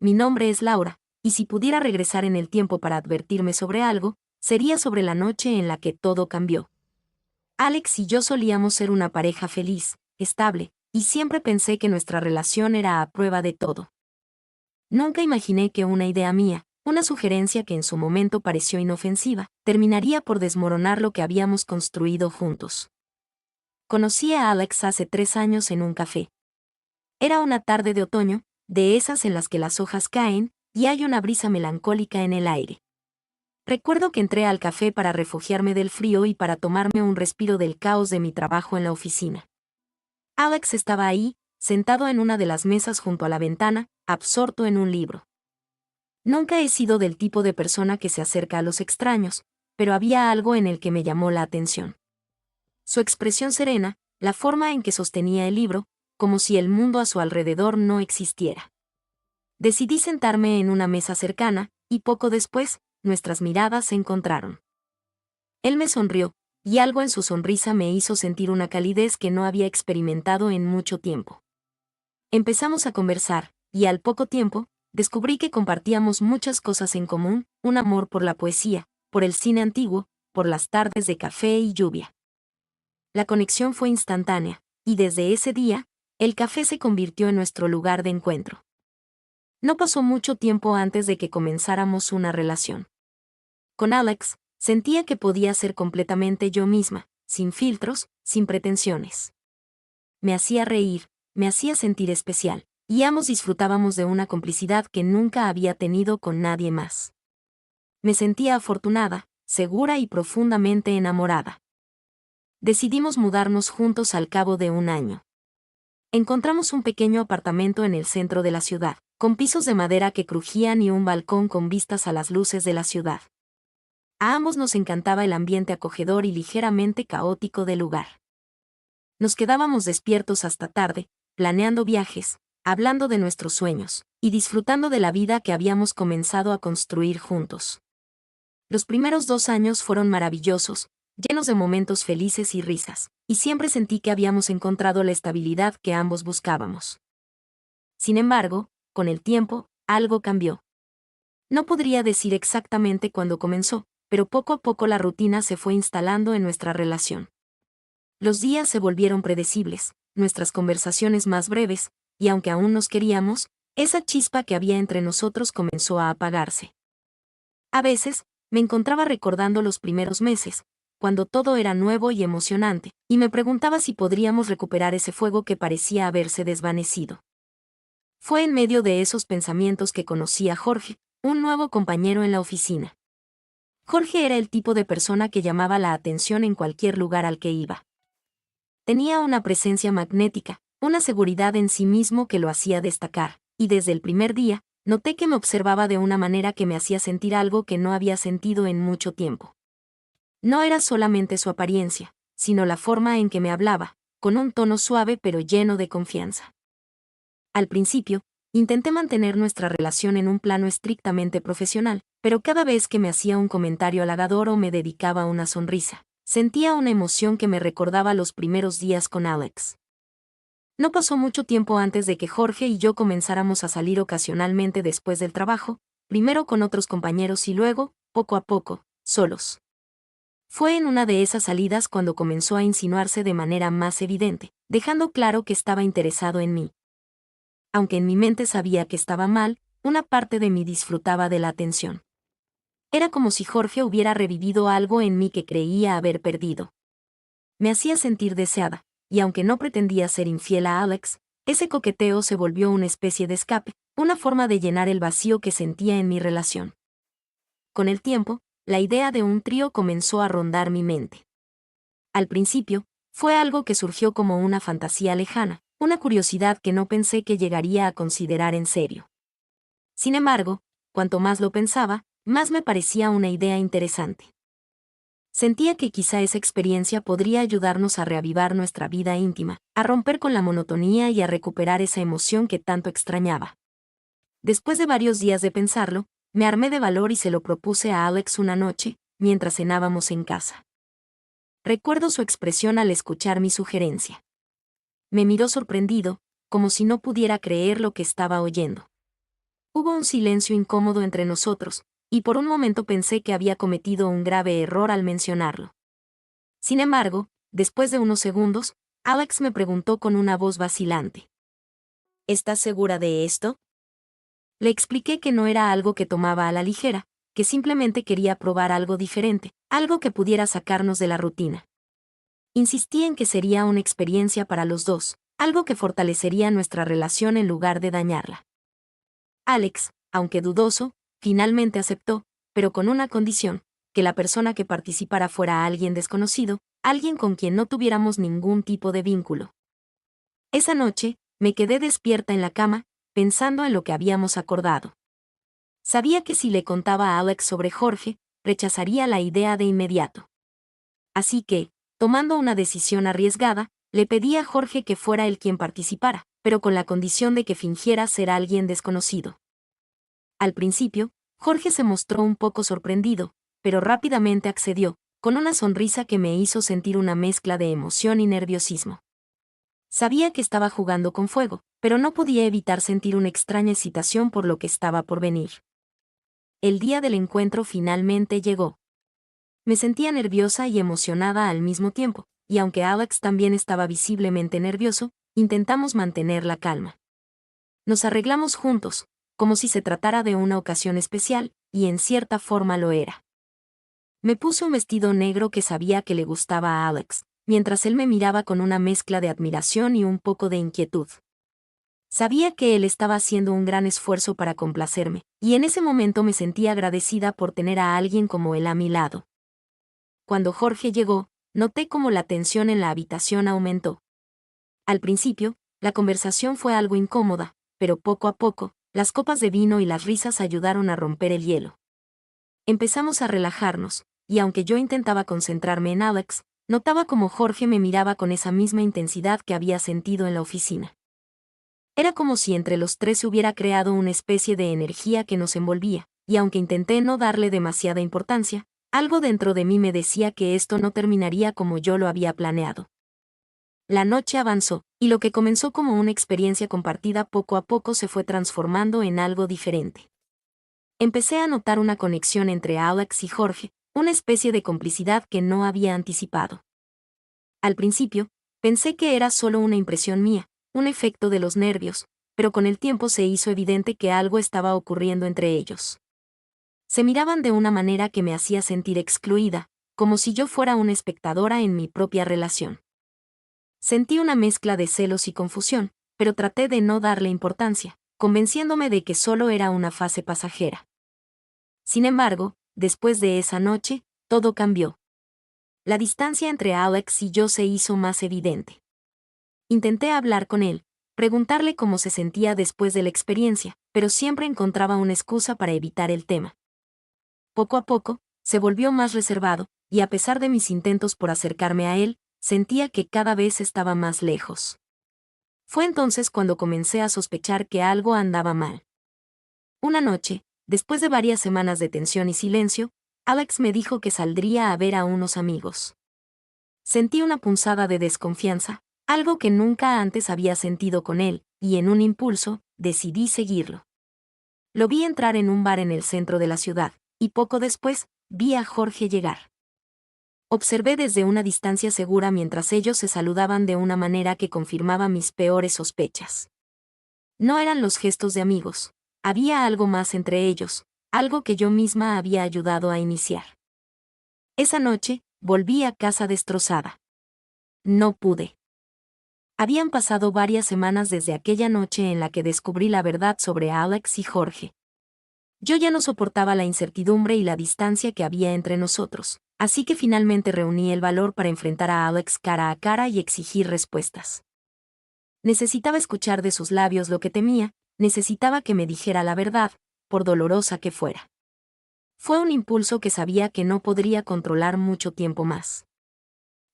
mi nombre es Laura, y si pudiera regresar en el tiempo para advertirme sobre algo, sería sobre la noche en la que todo cambió. Alex y yo solíamos ser una pareja feliz, estable, y siempre pensé que nuestra relación era a prueba de todo. Nunca imaginé que una idea mía, una sugerencia que en su momento pareció inofensiva, terminaría por desmoronar lo que habíamos construido juntos. Conocí a Alex hace 3 años en un café. Era una tarde de otoño, de esas en las que las hojas caen, y hay una brisa melancólica en el aire. Recuerdo que entré al café para refugiarme del frío y para tomarme un respiro del caos de mi trabajo en la oficina. Alex estaba ahí, sentado en una de las mesas junto a la ventana, absorto en un libro. Nunca he sido del tipo de persona que se acerca a los extraños, pero había algo en el que me llamó la atención. Su expresión serena, la forma en que sostenía el libro, como si el mundo a su alrededor no existiera. Decidí sentarme en una mesa cercana, y poco después, nuestras miradas se encontraron. Él me sonrió, y algo en su sonrisa me hizo sentir una calidez que no había experimentado en mucho tiempo. Empezamos a conversar, y al poco tiempo, descubrí que compartíamos muchas cosas en común, un amor por la poesía, por el cine antiguo, por las tardes de café y lluvia. La conexión fue instantánea, y desde ese día, el café se convirtió en nuestro lugar de encuentro. No pasó mucho tiempo antes de que comenzáramos una relación. Con Alex, sentía que podía ser completamente yo misma, sin filtros, sin pretensiones. Me hacía reír, me hacía sentir especial, y ambos disfrutábamos de una complicidad que nunca había tenido con nadie más. Me sentía afortunada, segura y profundamente enamorada. Decidimos mudarnos juntos al cabo de un año. Encontramos un pequeño apartamento en el centro de la ciudad, con pisos de madera que crujían y un balcón con vistas a las luces de la ciudad. A ambos nos encantaba el ambiente acogedor y ligeramente caótico del lugar. Nos quedábamos despiertos hasta tarde, planeando viajes, hablando de nuestros sueños, y disfrutando de la vida que habíamos comenzado a construir juntos. Los primeros 2 años fueron maravillosos, llenos de momentos felices y risas, y siempre sentí que habíamos encontrado la estabilidad que ambos buscábamos. Sin embargo, con el tiempo, algo cambió. No podría decir exactamente cuándo comenzó, pero poco a poco la rutina se fue instalando en nuestra relación. Los días se volvieron predecibles, nuestras conversaciones más breves, y aunque aún nos queríamos, esa chispa que había entre nosotros comenzó a apagarse. A veces, me encontraba recordando los primeros meses, cuando todo era nuevo y emocionante, y me preguntaba si podríamos recuperar ese fuego que parecía haberse desvanecido. Fue en medio de esos pensamientos que conocí a Jorge, un nuevo compañero en la oficina. Jorge era el tipo de persona que llamaba la atención en cualquier lugar al que iba. Tenía una presencia magnética, una seguridad en sí mismo que lo hacía destacar, y desde el primer día, noté que me observaba de una manera que me hacía sentir algo que no había sentido en mucho tiempo. No era solamente su apariencia, sino la forma en que me hablaba, con un tono suave pero lleno de confianza. Al principio, intenté mantener nuestra relación en un plano estrictamente profesional, pero cada vez que me hacía un comentario halagador o me dedicaba una sonrisa, sentía una emoción que me recordaba los primeros días con Alex. No pasó mucho tiempo antes de que Jorge y yo comenzáramos a salir ocasionalmente después del trabajo, primero con otros compañeros y luego, poco a poco, solos. Fue en una de esas salidas cuando comenzó a insinuarse de manera más evidente, dejando claro que estaba interesado en mí. Aunque en mi mente sabía que estaba mal, una parte de mí disfrutaba de la atención. Era como si Jorge hubiera revivido algo en mí que creía haber perdido. Me hacía sentir deseada, y aunque no pretendía ser infiel a Alex, ese coqueteo se volvió una especie de escape, una forma de llenar el vacío que sentía en mi relación. Con el tiempo, la idea de un trío comenzó a rondar mi mente. Al principio, fue algo que surgió como una fantasía lejana, una curiosidad que no pensé que llegaría a considerar en serio. Sin embargo, cuanto más lo pensaba, más me parecía una idea interesante. Sentía que quizá esa experiencia podría ayudarnos a reavivar nuestra vida íntima, a romper con la monotonía y a recuperar esa emoción que tanto extrañaba. Después de varios días de pensarlo, me armé de valor y se lo propuse a Alex una noche, mientras cenábamos en casa. Recuerdo su expresión al escuchar mi sugerencia. Me miró sorprendido, como si no pudiera creer lo que estaba oyendo. Hubo un silencio incómodo entre nosotros, y por un momento pensé que había cometido un grave error al mencionarlo. Sin embargo, después de unos segundos, Alex me preguntó con una voz vacilante. ¿Estás segura de esto? Le expliqué que no era algo que tomaba a la ligera, que simplemente quería probar algo diferente, algo que pudiera sacarnos de la rutina. Insistí en que sería una experiencia para los dos, algo que fortalecería nuestra relación en lugar de dañarla. Alex, aunque dudoso, finalmente aceptó, pero con una condición, que la persona que participara fuera alguien desconocido, alguien con quien no tuviéramos ningún tipo de vínculo. Esa noche, me quedé despierta en la cama, pensando en lo que habíamos acordado. Sabía que si le contaba a Alex sobre Jorge, rechazaría la idea de inmediato. Así que, tomando una decisión arriesgada, le pedí a Jorge que fuera él quien participara, pero con la condición de que fingiera ser alguien desconocido. Al principio, Jorge se mostró un poco sorprendido, pero rápidamente accedió, con una sonrisa que me hizo sentir una mezcla de emoción y nerviosismo. Sabía que estaba jugando con fuego, pero no podía evitar sentir una extraña excitación por lo que estaba por venir. El día del encuentro finalmente llegó. Me sentía nerviosa y emocionada al mismo tiempo, y aunque Alex también estaba visiblemente nervioso, intentamos mantener la calma. Nos arreglamos juntos, como si se tratara de una ocasión especial, y en cierta forma lo era. Me puse un vestido negro que sabía que le gustaba a Alex, mientras él me miraba con una mezcla de admiración y un poco de inquietud. Sabía que él estaba haciendo un gran esfuerzo para complacerme, y en ese momento me sentía agradecida por tener a alguien como él a mi lado. Cuando Jorge llegó, noté cómo la tensión en la habitación aumentó. Al principio, la conversación fue algo incómoda, pero poco a poco, las copas de vino y las risas ayudaron a romper el hielo. Empezamos a relajarnos, y aunque yo intentaba concentrarme en Alex, notaba como Jorge me miraba con esa misma intensidad que había sentido en la oficina. Era como si entre los tres se hubiera creado una especie de energía que nos envolvía, y aunque intenté no darle demasiada importancia, algo dentro de mí me decía que esto no terminaría como yo lo había planeado. La noche avanzó, y lo que comenzó como una experiencia compartida poco a poco se fue transformando en algo diferente. Empecé a notar una conexión entre Alex y Jorge, una especie de complicidad que no había anticipado. Al principio, pensé que era solo una impresión mía, un efecto de los nervios, pero con el tiempo se hizo evidente que algo estaba ocurriendo entre ellos. Se miraban de una manera que me hacía sentir excluida, como si yo fuera una espectadora en mi propia relación. Sentí una mezcla de celos y confusión, pero traté de no darle importancia, convenciéndome de que solo era una fase pasajera. Sin embargo, después de esa noche, todo cambió. La distancia entre Alex y yo se hizo más evidente. Intenté hablar con él, preguntarle cómo se sentía después de la experiencia, pero siempre encontraba una excusa para evitar el tema. Poco a poco, se volvió más reservado, y a pesar de mis intentos por acercarme a él, sentía que cada vez estaba más lejos. Fue entonces cuando comencé a sospechar que algo andaba mal. Una noche, después de varias semanas de tensión y silencio, Alex me dijo que saldría a ver a unos amigos. Sentí una punzada de desconfianza, algo que nunca antes había sentido con él, y en un impulso, decidí seguirlo. Lo vi entrar en un bar en el centro de la ciudad, y poco después, vi a Jorge llegar. Observé desde una distancia segura mientras ellos se saludaban de una manera que confirmaba mis peores sospechas. No eran los gestos de amigos, había algo más entre ellos, algo que yo misma había ayudado a iniciar. Esa noche, volví a casa destrozada. No pude. Habían pasado varias semanas desde aquella noche en la que descubrí la verdad sobre Alex y Jorge. Yo ya no soportaba la incertidumbre y la distancia que había entre nosotros, así que finalmente reuní el valor para enfrentar a Alex cara a cara y exigir respuestas. Necesitaba escuchar de sus labios lo que temía, necesitaba que me dijera la verdad, por dolorosa que fuera. Fue un impulso que sabía que no podría controlar mucho tiempo más.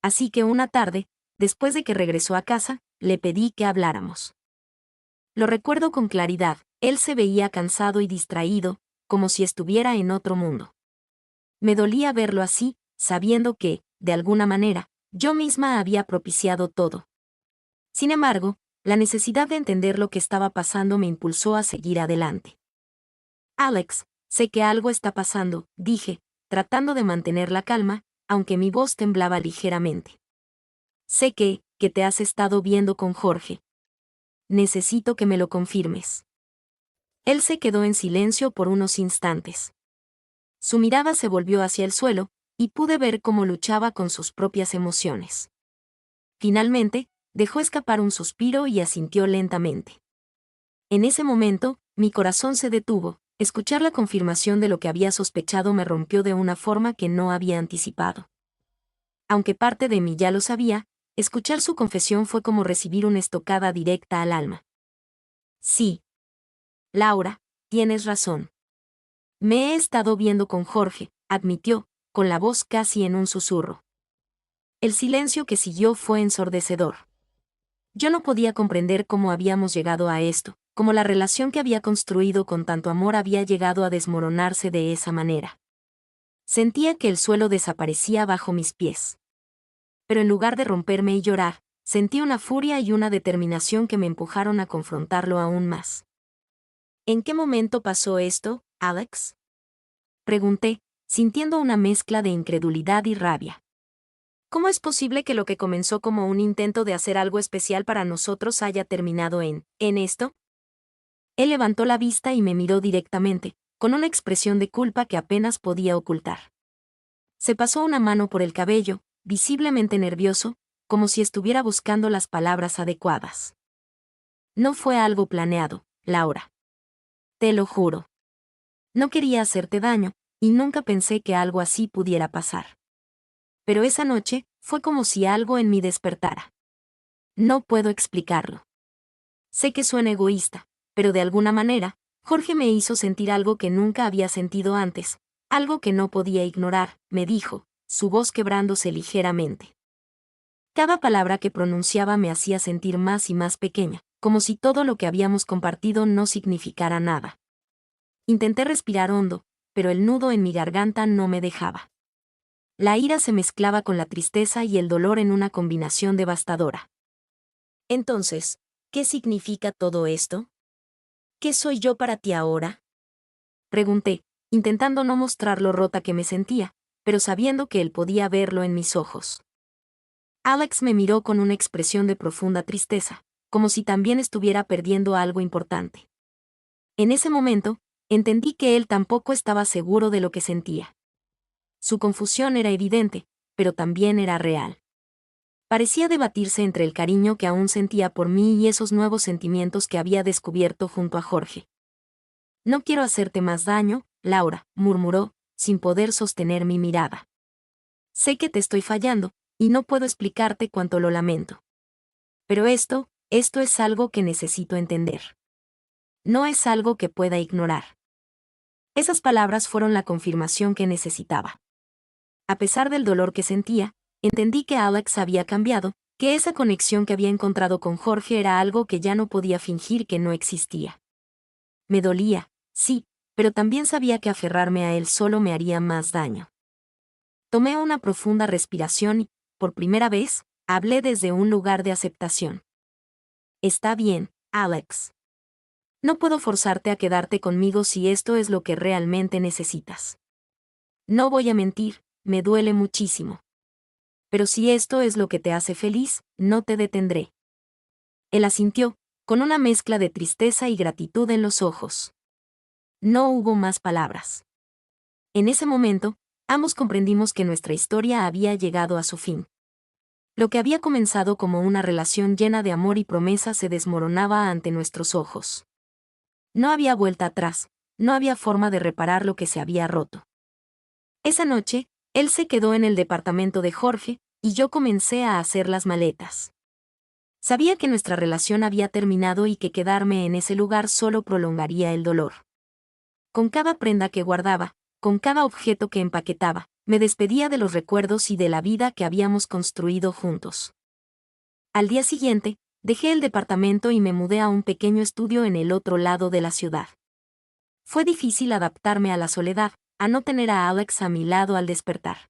Así que una tarde, después de que regresó a casa, le pedí que habláramos. Lo recuerdo con claridad, él se veía cansado y distraído, como si estuviera en otro mundo. Me dolía verlo así, sabiendo que, de alguna manera, yo misma había propiciado todo. Sin embargo, la necesidad de entender lo que estaba pasando me impulsó a seguir adelante. Alex, sé que algo está pasando, dije, tratando de mantener la calma, aunque mi voz temblaba ligeramente. Sé que te has estado viendo con Jorge. Necesito que me lo confirmes. Él se quedó en silencio por unos instantes. Su mirada se volvió hacia el suelo, y pude ver cómo luchaba con sus propias emociones. Finalmente, dejó escapar un suspiro y asintió lentamente. En ese momento, mi corazón se detuvo. Escuchar la confirmación de lo que había sospechado me rompió de una forma que no había anticipado. Aunque parte de mí ya lo sabía, escuchar su confesión fue como recibir una estocada directa al alma. Sí. Laura, tienes razón. Me he estado viendo con Jorge, admitió, con la voz casi en un susurro. El silencio que siguió fue ensordecedor. Yo no podía comprender cómo habíamos llegado a esto, cómo la relación que había construido con tanto amor había llegado a desmoronarse de esa manera. Sentía que el suelo desaparecía bajo mis pies. Pero en lugar de romperme y llorar, sentí una furia y una determinación que me empujaron a confrontarlo aún más. ¿En qué momento pasó esto, Alex? Pregunté, sintiendo una mezcla de incredulidad y rabia. ¿Cómo es posible que lo que comenzó como un intento de hacer algo especial para nosotros haya terminado en esto? Él levantó la vista y me miró directamente, con una expresión de culpa que apenas podía ocultar. Se pasó una mano por el cabello, visiblemente nervioso, como si estuviera buscando las palabras adecuadas. No fue algo planeado, Laura. Te lo juro. No quería hacerte daño, y nunca pensé que algo así pudiera pasar. Pero esa noche, fue como si algo en mí despertara. No puedo explicarlo. Sé que suena egoísta, pero de alguna manera, Jorge me hizo sentir algo que nunca había sentido antes, algo que no podía ignorar, me dijo, su voz quebrándose ligeramente. Cada palabra que pronunciaba me hacía sentir más y más pequeña, como si todo lo que habíamos compartido no significara nada. Intenté respirar hondo, pero el nudo en mi garganta no me dejaba. La ira se mezclaba con la tristeza y el dolor en una combinación devastadora. Entonces, ¿qué significa todo esto? ¿Qué soy yo para ti ahora? Pregunté, intentando no mostrar lo rota que me sentía, pero sabiendo que él podía verlo en mis ojos. Alex me miró con una expresión de profunda tristeza, como si también estuviera perdiendo algo importante. En ese momento, entendí que él tampoco estaba seguro de lo que sentía. Su confusión era evidente, pero también era real. Parecía debatirse entre el cariño que aún sentía por mí y esos nuevos sentimientos que había descubierto junto a Jorge. No quiero hacerte más daño, Laura, murmuró, sin poder sostener mi mirada. Sé que te estoy fallando, y no puedo explicarte cuánto lo lamento. Pero esto es algo que necesito entender. No es algo que pueda ignorar. Esas palabras fueron la confirmación que necesitaba. A pesar del dolor que sentía, entendí que Alex había cambiado, que esa conexión que había encontrado con Jorge era algo que ya no podía fingir que no existía. Me dolía, sí, pero también sabía que aferrarme a él solo me haría más daño. Tomé una profunda respiración y, por primera vez, hablé desde un lugar de aceptación. Está bien, Alex. No puedo forzarte a quedarte conmigo si esto es lo que realmente necesitas. No voy a mentir, me duele muchísimo. Pero si esto es lo que te hace feliz, no te detendré. Él asintió, con una mezcla de tristeza y gratitud en los ojos. No hubo más palabras. En ese momento, ambos comprendimos que nuestra historia había llegado a su fin. Lo que había comenzado como una relación llena de amor y promesa se desmoronaba ante nuestros ojos. No había vuelta atrás, no había forma de reparar lo que se había roto. Esa noche, él se quedó en el departamento de Jorge, y yo comencé a hacer las maletas. Sabía que nuestra relación había terminado y que quedarme en ese lugar solo prolongaría el dolor. Con cada prenda que guardaba, con cada objeto que empaquetaba, me despedía de los recuerdos y de la vida que habíamos construido juntos. Al día siguiente, dejé el departamento y me mudé a un pequeño estudio en el otro lado de la ciudad. Fue difícil adaptarme a la soledad, a no tener a Alex a mi lado al despertar.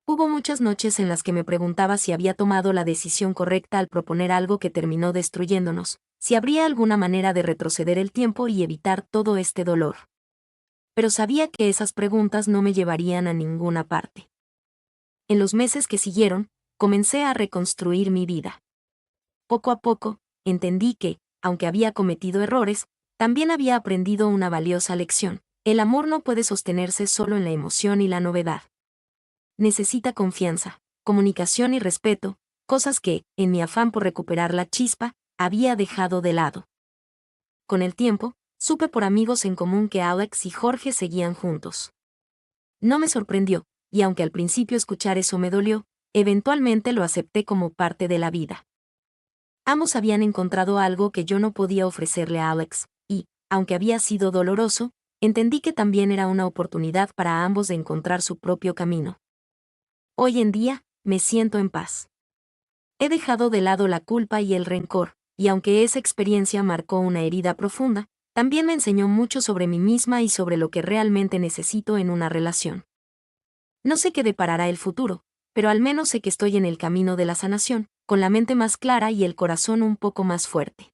Hubo muchas noches en las que me preguntaba si había tomado la decisión correcta al proponer algo que terminó destruyéndonos, si habría alguna manera de retroceder el tiempo y evitar todo este dolor. pero sabía que esas preguntas no me llevarían a ninguna parte. En los meses que siguieron, comencé a reconstruir mi vida. Poco a poco, entendí que, aunque había cometido errores, también había aprendido una valiosa lección. El amor no puede sostenerse solo en la emoción y la novedad. Necesita confianza, comunicación y respeto, cosas que, en mi afán por recuperar la chispa, había dejado de lado. Con el tiempo, supe por amigos en común que Alex y Jorge seguían juntos. No me sorprendió, y aunque al principio escuchar eso me dolió, eventualmente lo acepté como parte de la vida. Ambos habían encontrado algo que yo no podía ofrecerle a Alex, y, aunque había sido doloroso, entendí que también era una oportunidad para ambos de encontrar su propio camino. Hoy en día, me siento en paz. He dejado de lado la culpa y el rencor, y aunque esa experiencia marcó una herida profunda, también me enseñó mucho sobre mí misma y sobre lo que realmente necesito en una relación. No sé qué deparará el futuro, pero al menos sé que estoy en el camino de la sanación, con la mente más clara y el corazón un poco más fuerte.